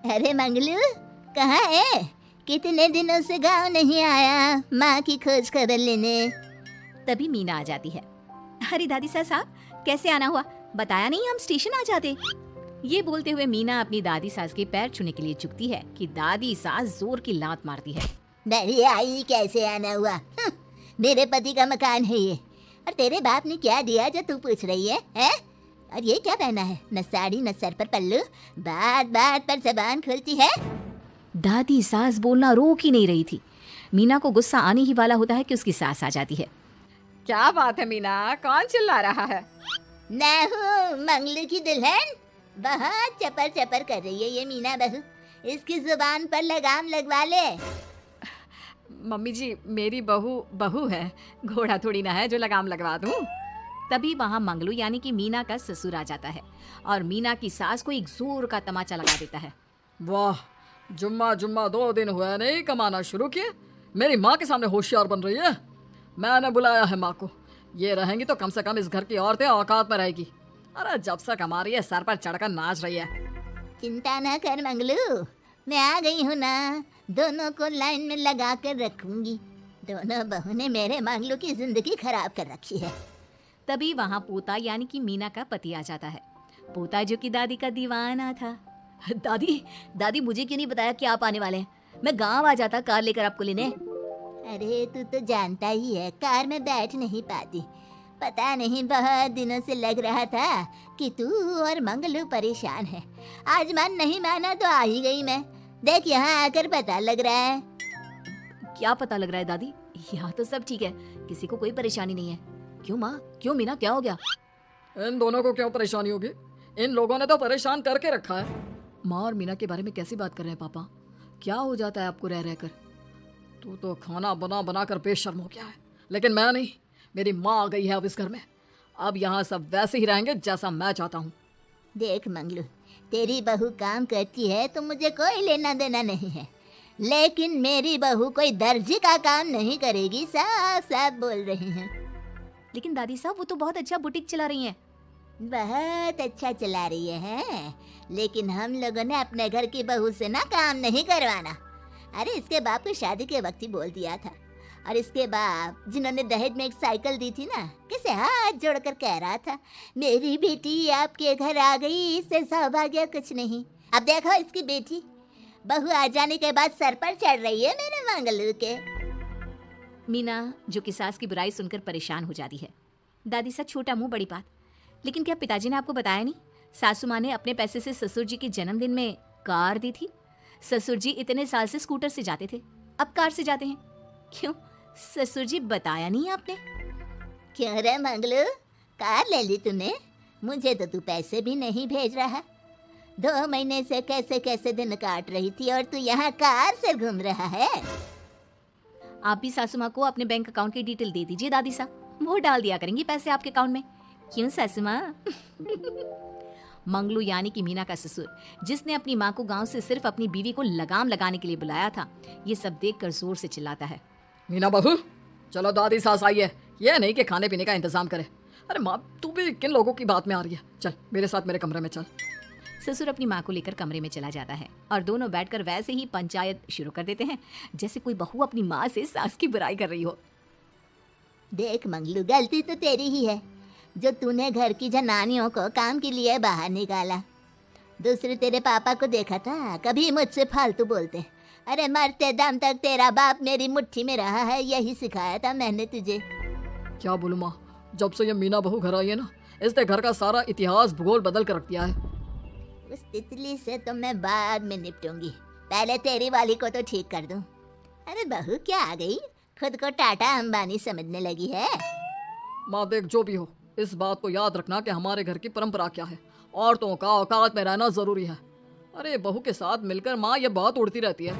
अरे मंगलू, कहाँ है? कितने दिनों से गांव नहीं आया माँ की खोज खबर लेने। तभी मीना आ जाती है। अरे दादी साहब, कैसे आना हुआ? बताया नहीं हम स्टेशन आ जाते। ये बोलते हुए मीना अपनी दादी सास के पैर छूने के लिए झुकती है कि दादी सास जोर की लात मारती है। बड़ी आई, कैसे आना हुआ? मेरे पति का मकान है ये। और तेरे बाप ने क्या दिया जो तू पूछ रही है, हैं? और ये क्या पहना है? न साड़ी न सर पर पल्लू, बात बात पर जबान खुलती है। दादी सास बोलना रोक ही नहीं रही थी। मीना को गुस्सा आने ही वाला होता है कि उसकी सास आ जाती है। क्या बात है मीना, कौन चिल्ला रहा है? मैं हूँ मंगलू की दुल्हन। बहुत चपर चपर कर रही है ये मीना बहू। इसकी जुबान पर लगाम लगवा ले। मम्मी जी, मेरी बहू है, घोड़ा थोड़ी ना है जो लगाम लगवा दूं। तभी वहाँ मंगलू यानी कि मीना का ससुर आ जाता है और मीना की सास को एक जोर का तमाचा लगा देता है। वाह, जुम्मा 2 दिन हुआ नहीं कमाना शुरू किए, मेरी माँ के सामने होशियार बन रही है। मैंने बुलाया है माँ को, ये रहेंगी तो कम से कम इस घर की औरतें औकात में रहेगी। अरे जब से कमा रही है सर पर चढ़कर नाच रही है। चिंता ना कर मंगलू, मैं आ गई हूँ ना। दोनों को लाइन में लगा कर रखूंगी। दोनों बहू ने मेरे मंगलू की जिंदगी खराब कर रखी है। तभी वहाँ पोता यानी कि मीना का पति आ जाता है। पोता जो कि दादी का दीवाना था। दादी मुझे क्यों नहीं बताया कि आप आने वाले हैं? मैं गांव आ जाता कार लेकर आपको लेने। अरे तू तो जानता ही है, कार में बैठ नहीं पाती। पता नहीं बहुत दिनों से लग रहा था कि तू और मंगलू परेशान है। आज मन नहीं माना तो आ ही गई मैं। देख यहाँ आकर पता लग रहा है। क्या पता लग रहा है दादी? यहाँ तो सब ठीक है, किसी को कोई परेशानी नहीं है। क्यों माँ, क्यों मीना, क्या हो गया? इन दोनों को क्यों परेशानी होगी? इन लोगों ने तो परेशान करके रखा है। माँ और मीना के बारे में कैसी बात कर रहे हैं पापा? क्या हो जाता है आपको रह रहकर? तू तो खाना बना बना कर बेशर्म हो गया है, लेकिन मैं नहीं। मेरी माँ आ गई है अब इस घर में। अब यहाँ सब वैसे ही रहेंगे जैसा मैं चाहता हूँ। देख मंगलू, तेरी बहू काम करती है तो मुझे कोई लेना देना नहीं है, लेकिन मेरी बहू कोई दर्जी का काम नहीं करेगी। साफ साफ बोल रही हैं। लेकिन दादी साहब, वो तो बहुत अच्छा बुटीक चला रही हैं। बहुत अच्छा चला रही है, लेकिन हम लोगों ने अपने घर की बहू से ना काम नहीं करवाना। अरे इसके बाप को शादी के वक्त ही बोल दिया था। और इसके बाप जिन्होंने दहेज में एक साइकिल दी थी ना, किसे हाथ जोड़कर कह रहा था, मेरी बेटी आपके घर आ गई, इससे सौभाग्य कुछ नहीं। अब देखो इसकी बेटी बहू आ जाने के बाद सर पर चढ़ रही है मेरे मंगलू के। मीना जो कि सास की बुराई सुनकर परेशान हो जाती है। दादी साहब, छोटा मुंह बड़ी बात। लेकिन क्या पिताजी ने आपको बताया नहीं? सासू माँ ने अपने पैसे से ससुर जी के जन्मदिन में कार दी थी। ससुर जी इतने साल से स्कूटर से जाते थे, अब कार से जाते हैं। क्यों ससुर जी, बताया नहीं आपने? क्यों रे मंगलू, कार ले ली तूने? मुझे तो तू पैसे भी नहीं भेज रहा। 2 महीने से कैसे कैसे दिन काट रही थी और तू यहाँ कार से घूम रहा है। आप भी सासू माँ को अपने बैंक अकाउंट की डिटेल दे दीजिए दादी साहब, वो डाल दिया करेंगी पैसे आपके अकाउंट में। क्यों सासू माँ? मंगलू यानी कि मीना का ससुर, जिसने अपनी माँ को गांव से सिर्फ अपनी बीवी को लगाम लगाने के लिए बुलाया था, ये सब देखकर जोर से चिल्लाता है। मीना बहू, चलो दादी सास आई है, ये नहीं कि खाने पीने का इंतजाम करे। अरे माँ, तू भी किन लोगों की बात में आ रही है? चल मेरे साथ मेरे कमरे में चल। ससुर अपनी माँ को लेकर कमरे में चला जाता है और दोनों बैठकर वैसे ही पंचायत शुरू कर देते हैं जैसे कोई बहू अपनी माँ से सास की बुराई कर रही हो। देख मंगलू, गलती तो तेरी ही है जो तूने घर की जनानियों को काम के लिए बाहर निकाला। दूसरे तेरे पापा को देखा था, कभी मुझसे फालतू बोलते। अरे मरते दम तक तेरा बाप मेरी मुट्ठी में रहा है, यही सिखाया था मैंने तुझे। क्या बोलूँ माँ, जब से ये मीना बहू घर आई है ना, इसने घर का सारा इतिहास भूगोल बदल कर रख दिया है। उस तितली से तो मैं बाद में निपटूंगी, पहले तेरी वाली को तो ठीक कर दूं। अरे बहू क्या आ गई, खुद को टाटा अंबानी समझने लगी है। माँ देख, जो भी हो, इस बात को याद रखना कि हमारे घर की परंपरा क्या है। औरतों का औकात में रहना जरूरी है। अरे बहू के साथ मिलकर माँ ये बात उड़ती रहती है।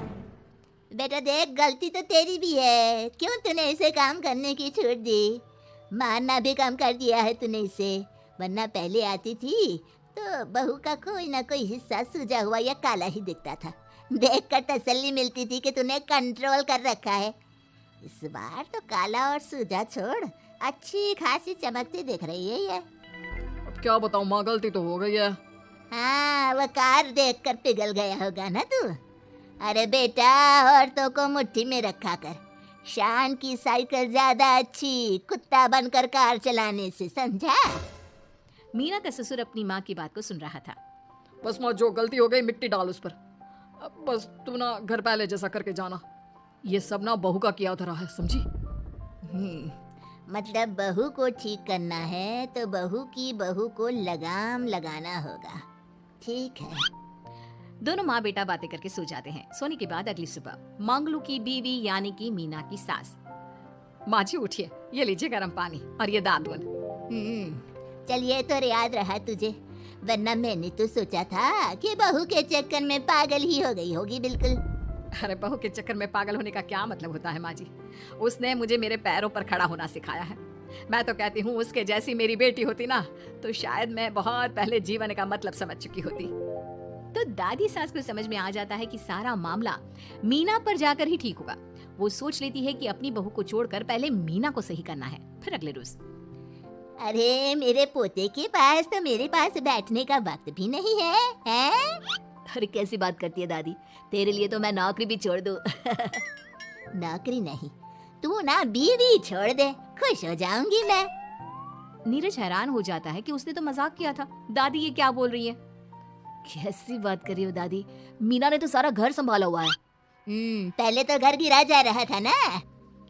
बेटा देख, गलती तो तेरी भी है, क्यों तूने इसे काम करने की छूट दी? मारना भी कम कर दिया है तूने इसे, वरना पहले आती थी तो बहू का कोई ना कोई हिस्सा सूजा हुआ या काला ही दिखता था। देखकर तसल्ली मिलती थी कि तूने कंट्रोल कर रखा है। इस बार तो काला और सूजा छोड़, अच्छी खासी चमकती दिख रही है ये। अब क्या बताऊँ माँ, गलती तो हो गई है। हाँ, वो कार देखकर पिघल गया होगा ना तू। अरे बेटा, औरतों को मुट्ठी में रखा कर। शान की साइकिल ज्यादा अच्छी कुत्ता बनकर कार चलाने से, समझा? मीना का ससुर अपनी माँ की बात को सुन रहा था। बस माँ, जो गलती हो गई मिट्टी डाल उस पर। अब बस तू ना घर पहले जैसा करके जाना। ये सब ना बहू का किया धरा है, समझी? मतलब बहू को ठीक करना है तो बहू की बहू को लगाम लगाना होगा। ठीक है। दोनों माँ बेटा बातें करके सो जाते हैं। सोने के बाद अगली सुबह मंगलू की बीवी यानी कि मीना की सास। माँ जी उठिए, ये लीजिए गर्म पानी और ये दादुन। चलिए, तो याद रहा तुझे, वरना मैंने तो सोचा था कि बहू के चक्कर में पागल ही हो गई होगी बिल्कुल। अरे बहू के चक्कर में पागल होने का क्या मतलब होता है माँ जी? उसने मुझे मेरे पैरों पर खड़ा होना सिखाया है। मैं तो कहती हूँ उसके जैसी मेरी बेटी होती ना तो शायद मैं बहुत पहले जीवन का मतलब समझ चुकी होती। तो दादी सास को समझ में आ जाता है कि सारा मामला मीना पर जाकर ही ठीक होगा। वो सोच लेती है कि अपनी बहू को छोड़कर पहले मीना को सही करना है। फिर अगले रोज, अरे मेरे पोते के पास तो मेरे पास बैठने का वक्त भी नहीं है, हैं? अरे कैसी बात करती है दादी, तेरे लिए तो मैं नौकरी भी छोड़ दूं। नौकरी नहीं, तू ना बीवी छोड़ दे, खुश हो जाऊंगी मैं। नीरज हैरान हो जाता है कि उसने तो मजाक किया था। दादी ये क्या बोल रही है? कैसी बात कर रही हो दादी, मीना ने तो सारा घर संभाला हुआ है। पहले तो घर गिरा जा रहा था ना।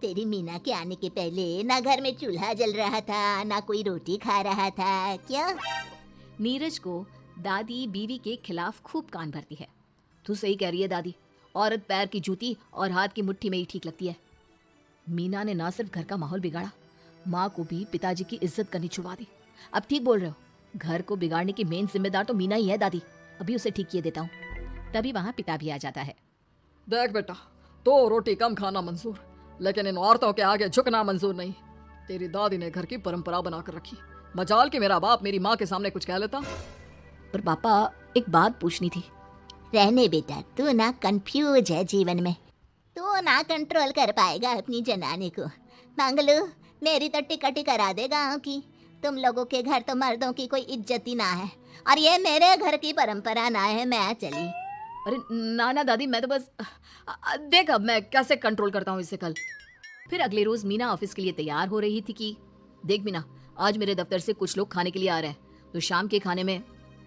तेरी मीना के आने के पहले ना घर में चूल्हा जल रहा था, ना कोई रोटी खा रहा था। क्यों? नीरज को दादी बीवी के खिलाफ खूब कान भरती है। तू सही कह रही है दादी, औरत पैर की जूती और हाथ की मुट्ठी में ही ठीक लगती है। मीना ने ना सिर्फ घर का माहौल बिगाड़ा, माँ को भी पिताजी की इज्जत करनी छुड़वा दी। अब ठीक बोल रहे हो, घर को बिगाड़ने की मेन जिम्मेदार तो मीना ही है दादी। अभी उसे ठीक किए देता हूँ। तभी वहाँ पिता भी आ जाता है। देख बेटा, तो रोटी कम खाना मंजूर, लेकिन इन औरतों के आगे झुकना मंजूर नहीं। तेरी दादी ने घर की परंपरा बनाकर रखी। मजाल कि मेरा बाप मेरी माँ के सामने कुछ कह लेता। पर पापा, एक बात पूछनी थी। रहने बेटा, तू ना कंफ्यूज है जीवन में, तू ना कंट्रोल कर पाएगा अपनी जनाने को। मंगलू, मेरी तो टिकट ही करा दे गाँव की। तुम लोगों के घर तो मर्दों की कोई इज्जत ही ना है, और ये मेरे घर की परंपरा ना है। मैं चली। अरे ना ना दादी, मैं तो बस देख अब मैं कैसे कंट्रोल करता हूँ इससे कल। फिर अगले रोज मीना ऑफिस के लिए तैयार हो रही थी कि देख मीना, आज मेरे दफ्तर से कुछ लोग खाने के लिए आ रहे हैं, तो शाम के खाने में।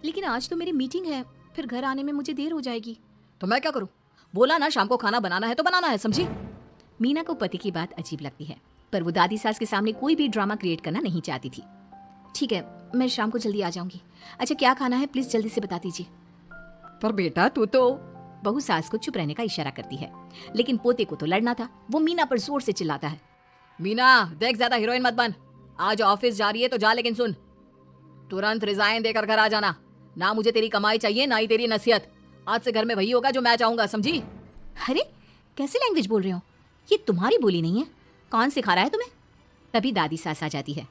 लेकिन आज तो मेरी मीटिंग है, फिर घर आने में मुझे देर हो जाएगी। तो मैं क्या करूँ? बोला ना, शाम को खाना बनाना है तो बनाना है, समझी? मीना को पति की बात अजीब लगती है, पर वो दादी सास के सामने कोई भी ड्रामा क्रिएट करना नहीं चाहती थी। ठीक है, मैं शाम को जल्दी आ जाऊंगी। अच्छा, क्या खाना है प्लीज जल्दी से बता दीजिए। पर बेटा तू तो। बहू सास को चुप रहने का इशारा करती है, लेकिन पोते को तो लड़ना था। वो मीना पर जोर से चिल्लाता है। मीना देख, ज्यादा हीरोइन मत बन। आज ऑफिस जा रही है तो जा, लेकिन सुन, तुरंत रिजाइन देकर घर आ जाना। ना मुझे तेरी कमाई चाहिए, ना ही तेरी नसीहत। आज से घर में वही होगा जो मैं चाहूंगा, समझी? अरे कैसी लैंग्वेज बोल रहे हो? ये तुम्हारी बोली नहीं है, कौन सिखा रहा है तुम्हें? तभी दादी सास आ जाती है।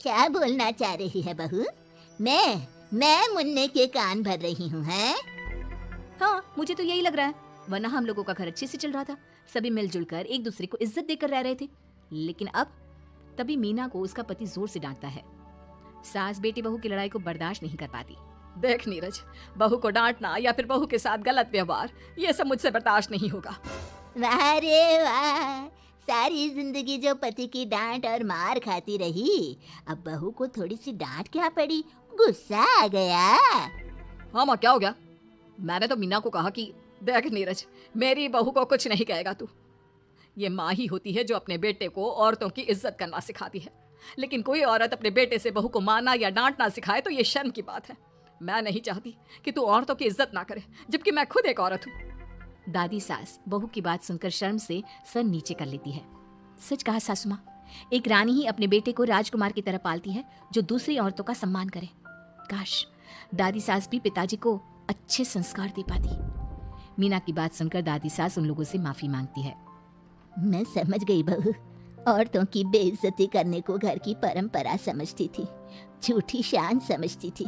क्या बोलना चाह रही है बहू? मैं मुन्ने के कान भर रही हूँ, हैं? हाँ, मुझे तो यही लग रहा है, वरना हम लोगों का घर अच्छे से चल रहा था। सभी मिलजुल कर एक दूसरे को इज्जत देकर रह रहे थे। लेकिन अब तभी मीना को उसका पति जोर से डांटता है। सास बेटी बहू की लड़ाई को बर्दाश्त नहीं कर पाती। देख नीरज, बहू को डांटना या फिर बहू के साथ गलत व्यवहार, ये सब मुझसे बर्दाश्त नहीं होगा। वाह रे वाह, सारी जिंदगी जो पति की डांट और मार खाती रही, अब बहू को थोड़ी सी डांट क्या पड़ी, गुस्सा आ गया। हाँ माँ, क्या हो गया? मैंने तो मीना को कहा कि देख नीरज, मेरी बहू को कुछ नहीं कहेगा तू। ये माँ ही होती है जो अपने बेटे को औरतों की इज्जत करना सिखाती है। लेकिन कोई औरत अपने बेटे से बहू को मारना या डांटना सिखाए तो ये शर्म की बात है। मैं नहीं चाहती कि तू औरतों की इज्जत ना करे, जबकि मैं खुद एक औरत हूँ। दादी सास बहू की बात सुनकर शर्म से सर नीचे कर लेती है। सच कहा सासू माँ, एक रानी ही अपने बेटे को राजकुमार की तरह पालती है जो दूसरी औरतों का सम्मान करे। काश दादी सास भी पिताजी को अच्छे संस्कार दे पाती। मीना की बात सुनकर दादी सास उन लोगों से माफी मांगती है। मैं समझ गई बहू, औरतों की बेइज्जती करने को घर की परंपरा समझती थी, झूठी शान समझती थी।